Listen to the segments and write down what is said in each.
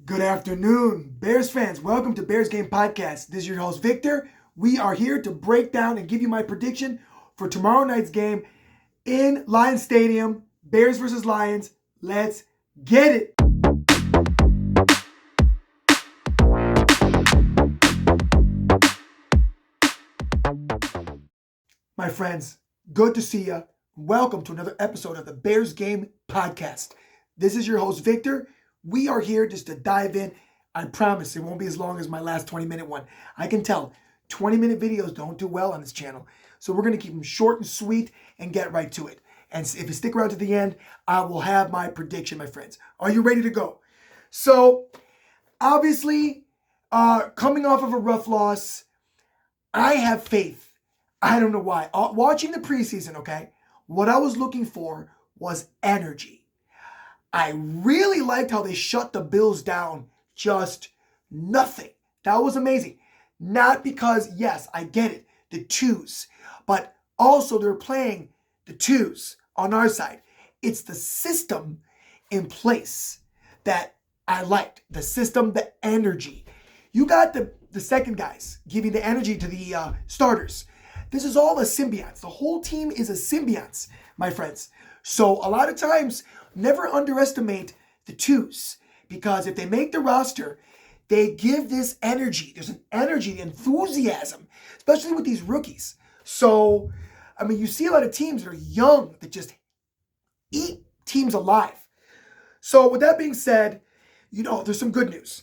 Good afternoon, Bears fans. Welcome to Bears Game Podcast. This is your host, Victor. We are here to break down and give you my prediction for tomorrow night's game in Lions Stadium, Bears versus Lions. Let's get it. My friends, good to see you. Welcome to another episode of the Bears Game Podcast. This is your host, Victor. We are here just to dive in. I promise it won't be as long as my last 20-minute one. I can tell 20-minute videos don't do well on this channel. So we're going to keep them short and sweet and get right to it. And if you stick around to the end, I will have my prediction, my friends. Are you ready to go? So, obviously, coming off of a rough loss, I have faith. I don't know why. Watching the preseason, okay, what I was looking for was energy. I really liked how they shut the Bills down. Just nothing. That was amazing. Not because, yes, I get it, the twos, but also they're playing the twos on our side. It's the system in place that I liked. The system, the energy. You got the second guys giving the energy to the starters. This is all a symbiote. The whole team is a symbiote, my friends. So a lot of times, never underestimate the twos, because if they make the roster, they give this energy. There's an energy, enthusiasm, especially with these rookies. So, I mean, you see a lot of teams that are young that just eat teams alive. So with that being said, there's some good news.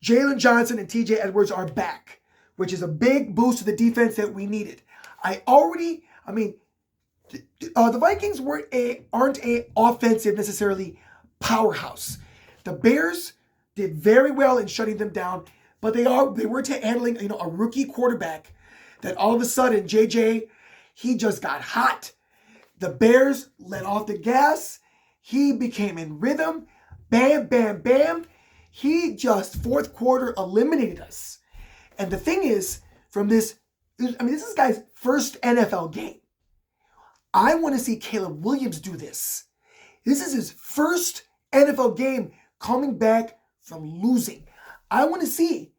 Jalen Johnson and TJ Edwards are back, which is a big boost to the defense that we needed. The Vikings aren't a offensive necessarily powerhouse. The Bears did very well in shutting them down, but they were handling a rookie quarterback that all of a sudden JJ, he just got hot. The Bears let off the gas. He became in rhythm. Bam, bam, bam. He just fourth quarter eliminated us. And the thing is, this is this guy's first NFL game. I want to see Caleb Williams do this. This is his first NFL game coming back from losing. I want to see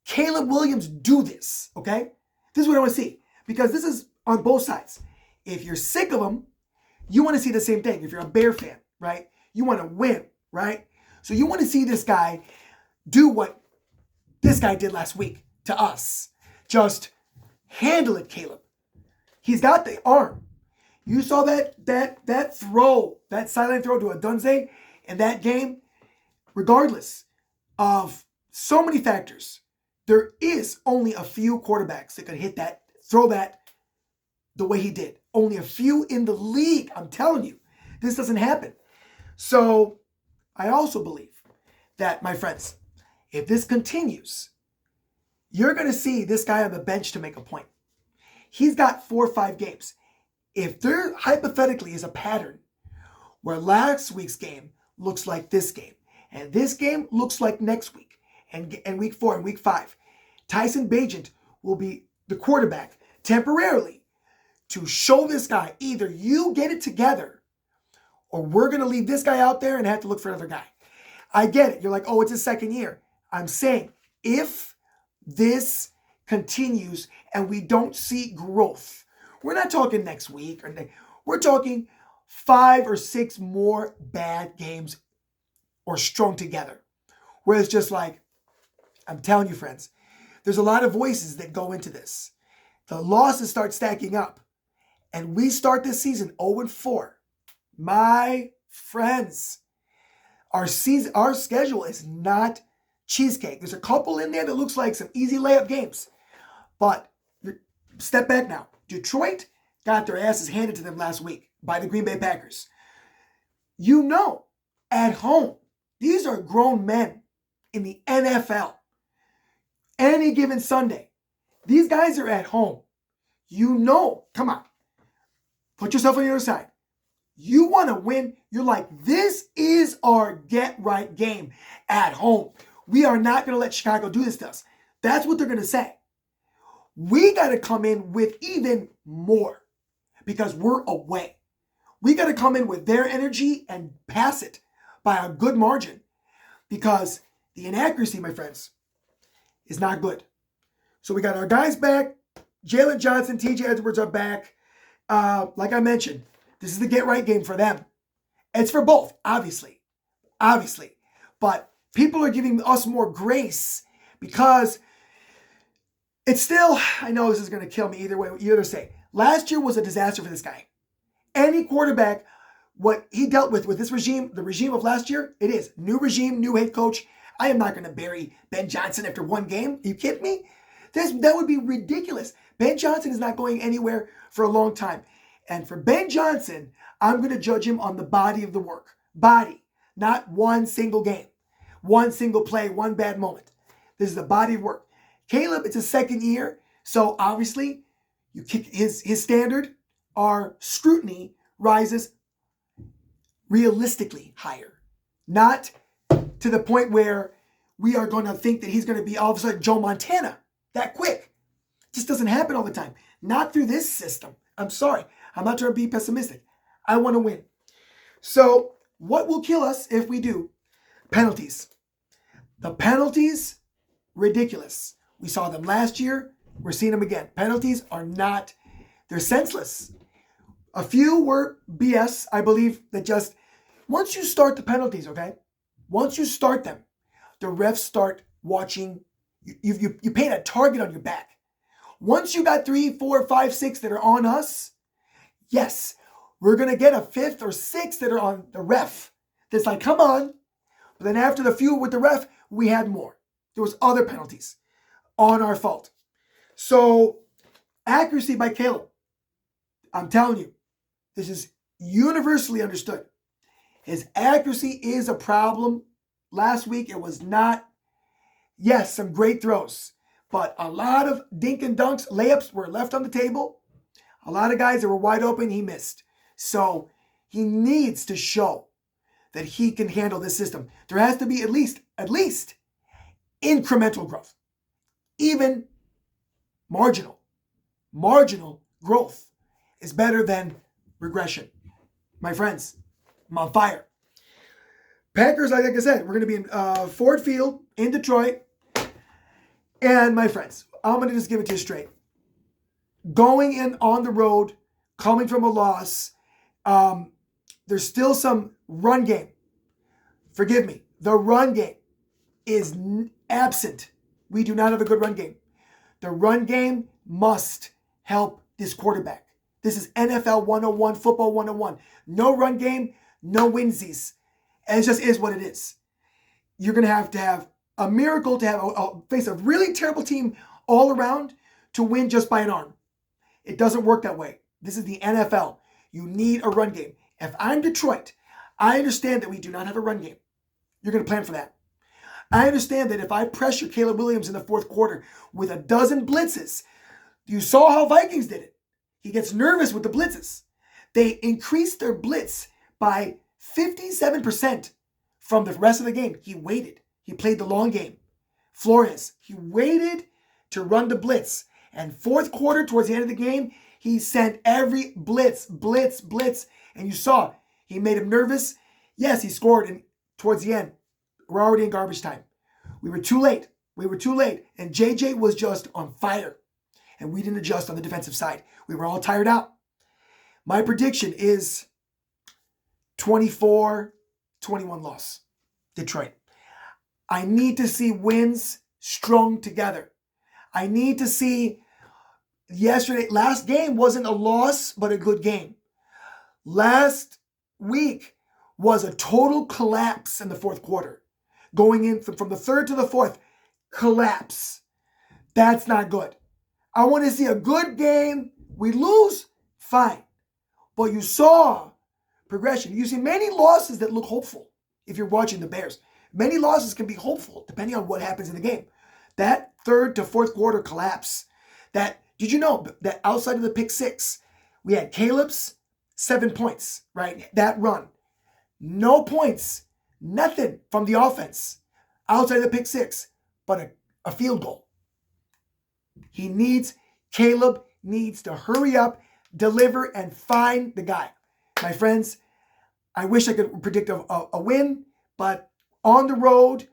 Caleb Williams do this, okay? This is what I want to see, because this is on both sides. If you're sick of him, you want to see the same thing. If you're a Bear fan, right? You want to win, right? So you want to see this guy do what this guy did last week to us. Just handle it, Caleb. He's got the arm. You saw that throw, that sideline throw to Odunze in that game. Regardless of so many factors, there is only a few quarterbacks that could throw that the way he did. Only a few in the league. I'm telling you, this doesn't happen. So I also believe that, my friends, if this continues, you're going to see this guy on the bench to make a point. He's got 4 or 5 games. If there hypothetically is a pattern where last week's game looks like this game, and this game looks like next week, and week 4 and week 5, Tyson Bagent will be the quarterback temporarily to show this guy, either you get it together or we're going to leave this guy out there and have to look for another guy. I get it. You're like, oh, it's his second year. I'm saying if this continues and we don't see growth, we're not talking next week, we're talking 5 or 6 more bad games or strung together. Where it's just like, I'm telling you, friends, there's a lot of voices that go into this. The losses start stacking up, and we start this season 0-4. My friends, our schedule is not cheesecake. There's a couple in there that looks like some easy layup games. But step back now. Detroit got their asses handed to them last week by the Green Bay Packers. At home, these are grown men in the NFL. Any given Sunday, these guys are at home. Come on, put yourself on the other side. You want to win. You're like, this is our get-right game at home. We are not going to let Chicago do this to us. That's what they're going to say. We got to come in with even more because we're away. We got to come in with their energy and pass it by a good margin, because The inaccuracy, my friends, is not good. So we got our guys back. Jalen Johnson, TJ Edwards are back. Like I mentioned, this is the get-right game for them. It's for both, obviously. But people are giving us more grace because it's still, I know this is going to kill me either way, either say. Last year was a disaster for this guy. Any quarterback, what he dealt with this regime, the regime of last year, it is. New regime, new head coach. I am not going to bury Ben Johnson after one game. Are you kidding me? That would be ridiculous. Ben Johnson is not going anywhere for a long time. And for Ben Johnson, I'm going to judge him on the body of the work. Body, not one single game, one single play, one bad moment. This is the body of work. Caleb, it's his second year, so obviously you kick his standard, our scrutiny rises realistically higher. Not to the point where we are going to think that he's going to be all of a sudden Joe Montana that quick. It just doesn't happen all the time. Not through this system. I'm sorry. I'm not trying to be pessimistic. I want to win. So what will kill us if we do? Penalties. The penalties, ridiculous. We saw them last year. We're seeing them again. Penalties are not, they're senseless. A few were BS, I believe, that just, once you start the penalties, okay? Once you start them, the refs start watching. You paint a target on your back. Once you got 3, 4, 5, 6 that are on us, yes, we're going to get a 5th or 6th that are on the ref. That's like, come on. But then after the few with the ref, we had more. There was other penalties on our fault. So, accuracy by Caleb. I'm telling you, this is universally understood. His accuracy is a problem. Last week, it was not. Yes, some great throws. But a lot of dink and dunks, layups were left on the table. A lot of guys that were wide open, he missed. So he needs to show that he can handle this system. There has to be at least incremental growth. Even marginal growth is better than regression. My friends, I'm on fire. Packers, like I said, we're going to be in Ford Field in Detroit. And my friends, I'm going to just give it to you straight. Going in on the road, coming from a loss, there's still some run game. Forgive me. The run game is absent. We do not have a good run game. The run game must help this quarterback. This is NFL 101, football 101. No run game, no winsies. And it just is what it is. You're going to have a miracle to have face a really terrible team all around to win just by an arm. It doesn't work that way. This is the NFL. You need a run game. If I'm Detroit, I understand that we do not have a run game. You're going to plan for that. I understand that if I pressure Caleb Williams in the fourth quarter with a dozen blitzes, you saw how Vikings did it. He gets nervous with the blitzes. They increased their blitz by 57% from the rest of the game. He waited. He played the long game. Flores, he waited to run the blitz. And fourth quarter, towards the end of the game, he sent every blitz. And you saw, he made him nervous. Yes, he scored towards the end. We're already in garbage time. We were too late. And JJ was just on fire. And we didn't adjust on the defensive side. We were all tired out. My prediction is 24-21 loss. Detroit. I need to see wins strung together. I need to see last game wasn't a loss, but a good game. Last week was a total collapse in the fourth quarter. Going in from the third to the fourth, collapse. That's not good. I want to see a good game. We lose, fine. But you saw progression. You see many losses that look hopeful if you're watching the Bears. Many losses can be hopeful depending on what happens in the game. That third to fourth quarter collapse. Did you know that outside of the pick six, we had Caleb's 7 points, right? That run. No points, nothing from the offense outside of the pick six, but a field goal. Caleb needs to hurry up, deliver, and find the guy. My friends, I wish I could predict a win, but on the road,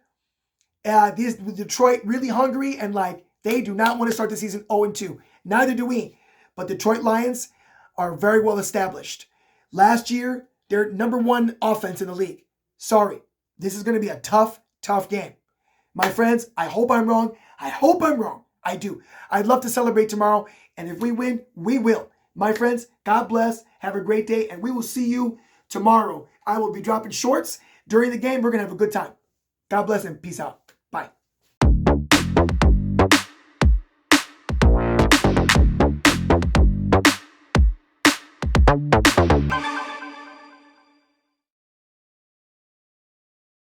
These Detroit really hungry and like they do not want to start the season 0-2. Neither do we. But Detroit Lions are very well established. Last year, they're number one offense in the league. Sorry. This is going to be a tough, tough game. My friends, I hope I'm wrong. I hope I'm wrong. I do. I'd love to celebrate tomorrow. And if we win, we will. My friends, God bless. Have a great day. And we will see you tomorrow. I will be dropping shorts during the game. We're going to have a good time. God bless and peace out.